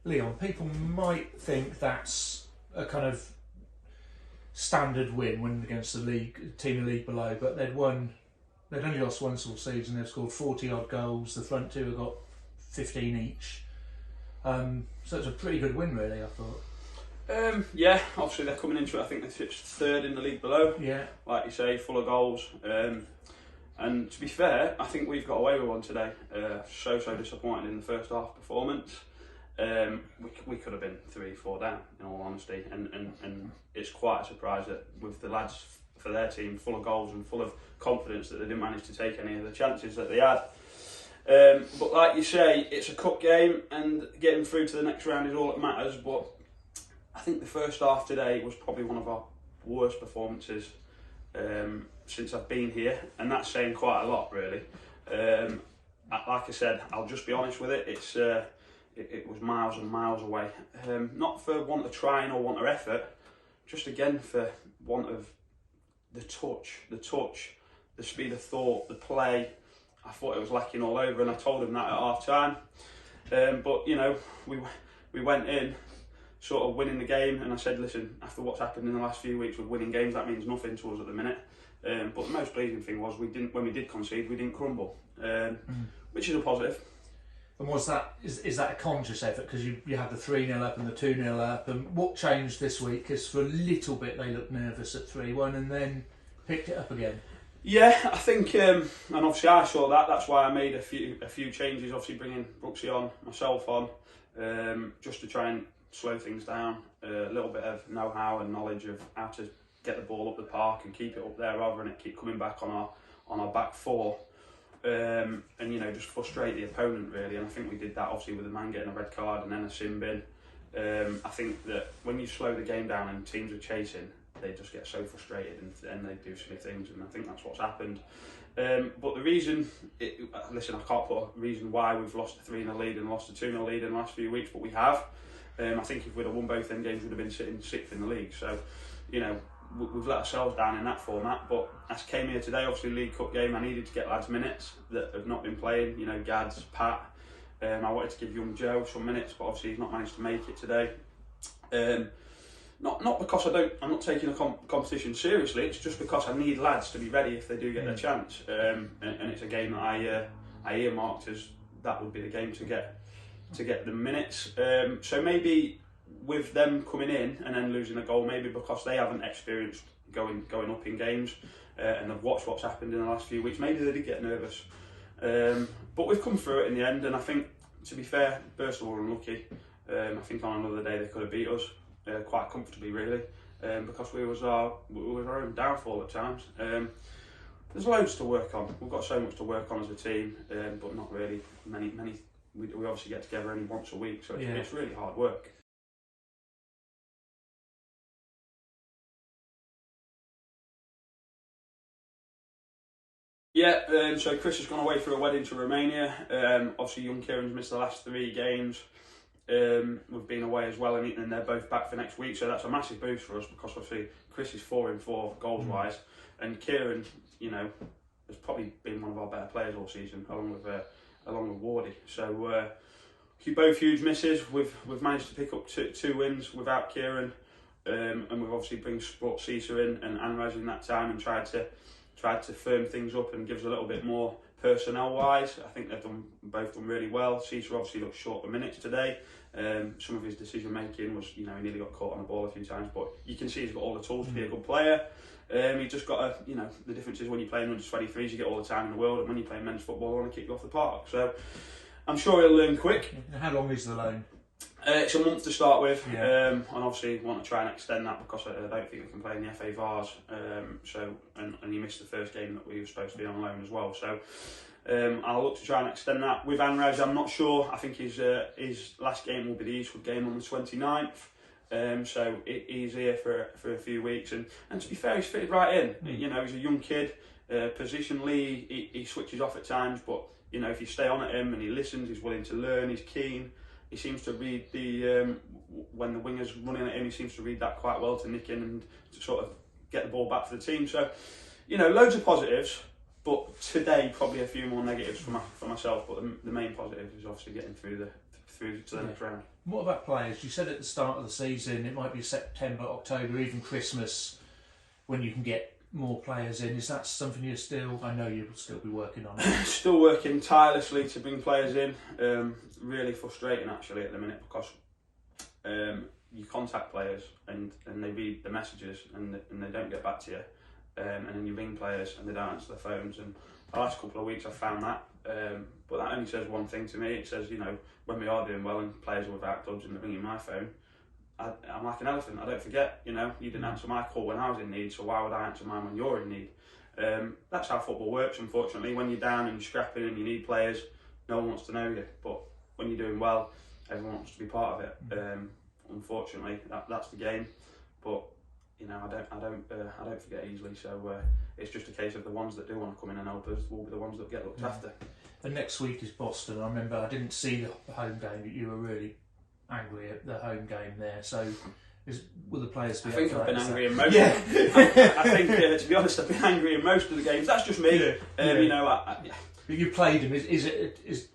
Leon, people might think that's a kind of standard win against the team in the league below, but they'd only lost once all season. They've scored 40 odd goals. The front two have got 15 each. So it's a pretty good win, really, I thought. Yeah, obviously they're coming into it. I think they're finished third in the league below. Yeah, like you say, full of goals. And to be fair, I think we've got away with one today. So disappointed in the first half performance. We could have been 3-4 down, in all honesty, and it's quite a surprise that with the lads for their team full of goals and full of confidence that they didn't manage to take any of the chances that they had. But like you say, it's a cup game and getting through to the next round is all that matters. But I think the first half today was probably one of our worst performances since I've been here, and that's saying quite a lot, really. Like I said, I'll just be honest with it. It was miles and miles away. Not for want of trying or want of effort, just again for want of the touch, the speed of thought, the play. I thought it was lacking all over, and I told him that at half time. But you know, we went in sort of winning the game, and I said, listen, after what's happened in the last few weeks with winning games, that means nothing to us at the minute. But the most pleasing thing was when we did concede, we didn't crumble, which is a positive. And was that is that a conscious effort because you had the 3-0 up and the 2-0 up, and what changed this week? Because for a little bit they looked nervous at 3-1 and then picked it up again. Yeah, I think, and obviously I saw that. That's why I made a few changes. Obviously bringing Brooksy on, myself on, just to try and slow things down. A little bit of know-how and knowledge of how to get the ball up the park and keep it up there rather than it keep coming back on our back four. And you know, just frustrate the opponent really. And I think we did that obviously with the man getting a red card and then a sin bin. I think that when you slow the game down and teams are chasing, they just get so frustrated and they do silly things, and I think that's what's happened. But the reason, listen, I can't put a reason why we've lost a 3-0 lead and lost a 2-0 lead in the last few weeks, but we have. I think if we'd have won both them games, we'd have been sitting 6th in the league. So, you know, we've let ourselves down in that format. But as I came here today, obviously League Cup game, I needed to get lads minutes that have not been playing. You know, Gads, Pat. I wanted to give young Joe some minutes, but obviously he's not managed to make it today. Not because I'm not taking a competition seriously. It's just because I need lads to be ready if they do get their chance. And it's a game that I earmarked as that would be the game to get the minutes. So maybe with them coming in and then losing a goal, maybe because they haven't experienced going up in games and have watched what's happened in the last few weeks, maybe they did get nervous. But we've come through it in the end, and I think, to be fair, Birstall were unlucky. I think on another day they could have beat us quite comfortably, really, because we was our own downfall at times. There's loads to work on. We've got so much to work on as a team, but not really many. We obviously get together only once a week, so it's really hard work. Yeah, so Chris has gone away for a wedding to Romania. Obviously, young Kieran's missed the last 3 games. We've been away as well, and they're both back for next week, so that's a massive boost for us because obviously Chris is 4 in 4 goals wise, and Kieran, you know, has probably been one of our better players all season, along with Wardy. So both huge misses. We've managed to pick up two wins without Kieran, and we've obviously brought Cesar in and Anraz in that time and tried to firm things up and give us a little bit more personnel wise. I think they've both done really well. Cesar obviously looked short of minutes today. Some of his decision making was, you know, he nearly got caught on the ball a few times, but you can see he's got all the tools to be a good player. He just got to, you know, the difference is when you're playing under 23s, you get all the time in the world, and when you play men's football, they want to kick you off the park. So I'm sure he'll learn quick. How long is the loan? It's a month to start with, and obviously want to try and extend that because I don't think we can play in the FA Vars. And he missed the first game that we were supposed to be on loan as well. So I'll look to try and extend that. With Anraz, I'm not sure. I think his last game will be the Eastwood game on the 29th. So he's here for a few weeks, and to be fair, he's fitted right in. You know, he's a young kid. Positionally, he switches off at times, but you know, if you stay on at him and he listens, he's willing to learn, he's keen. He seems to read when the winger's running at him, he seems to read that quite well to nick in and to sort of get the ball back for the team. So, you know, loads of positives, but today probably a few more negatives for myself. But the main positive is obviously getting through through to the next round. What about players? You said at the start of the season it might be September, October, even Christmas when you can get more players in. Is that something you're still? I know you'll still be working on it. Still working tirelessly to bring players in. Really frustrating actually at the minute because you contact players and they read the messages and they don't get back to you, and then you ring players and they don't answer their phones. And the last couple of weeks I've found that, but that only says one thing to me. It says, you know, when we are doing well and players are without clubs and they're ringing my phone, I'm like an elephant. I don't forget. You know, you didn't answer my call when I was in need, so why would I answer mine when you're in need? That's how football works, unfortunately. When you're down and you're scrapping and you need players, no one wants to know you. But when you're doing well, everyone wants to be part of it. Unfortunately, that's the game. But you know, I don't forget easily. So it's just a case of the ones that do want to come in and help us will be the ones that get looked after. And next week is Boston. I remember I didn't see the home game, but you were really angry at the home game there. So will the players be? I think I've been angry in most. Yeah. I think to be honest, I've been angry in most of the games. That's just me. You know, But you played them.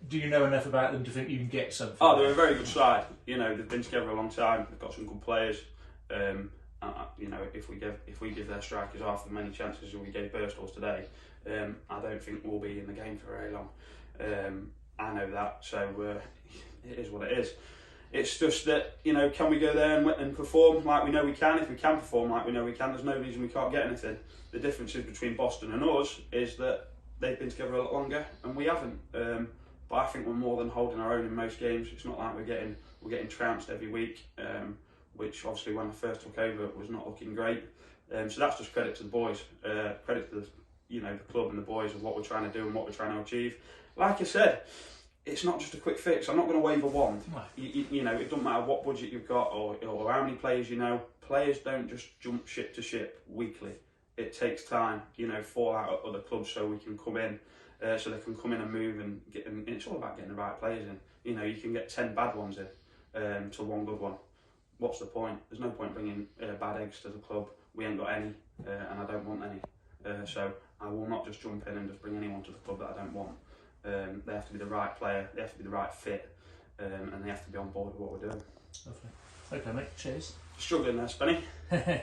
Do you know enough about them to think you can get something? Oh, they're a very good side. You know, they've been together a long time. They've got some good players. You know, if we give their strikers half as many chances as we gave Birstall's today, I don't think we'll be in the game for very long. I know that. So it is what it is. It's just that, you know, can we go there and perform like we know we can? If we can perform like we know we can, there's no reason we can't get anything. The differences between Boston and us is that they've been together a lot longer and we haven't. But I think we're more than holding our own in most games. It's not like we're getting trounced every week, which obviously when I first took over was not looking great. So that's just credit to the boys, credit to the club and the boys of what we're trying to do and what we're trying to achieve. Like I said, it's not just a quick fix. I'm not going to wave a wand. No. You know, it doesn't matter what budget you've got or how many players you know. Players don't just jump ship to ship weekly. It takes time, you know, fall out at other clubs so we can come in, so they can come in and move and get. And it's all about getting the right players in. You know, you can get 10 bad ones in to one good one. What's the point? There's no point bringing bad eggs to the club. We ain't got any, and I don't want any. So I will not just jump in and just bring anyone to the club that I don't want. They have to be the right player, they have to be the right fit, and they have to be on board with what we're doing. Lovely. Okay, mate. Cheers. Struggling there, Spenny.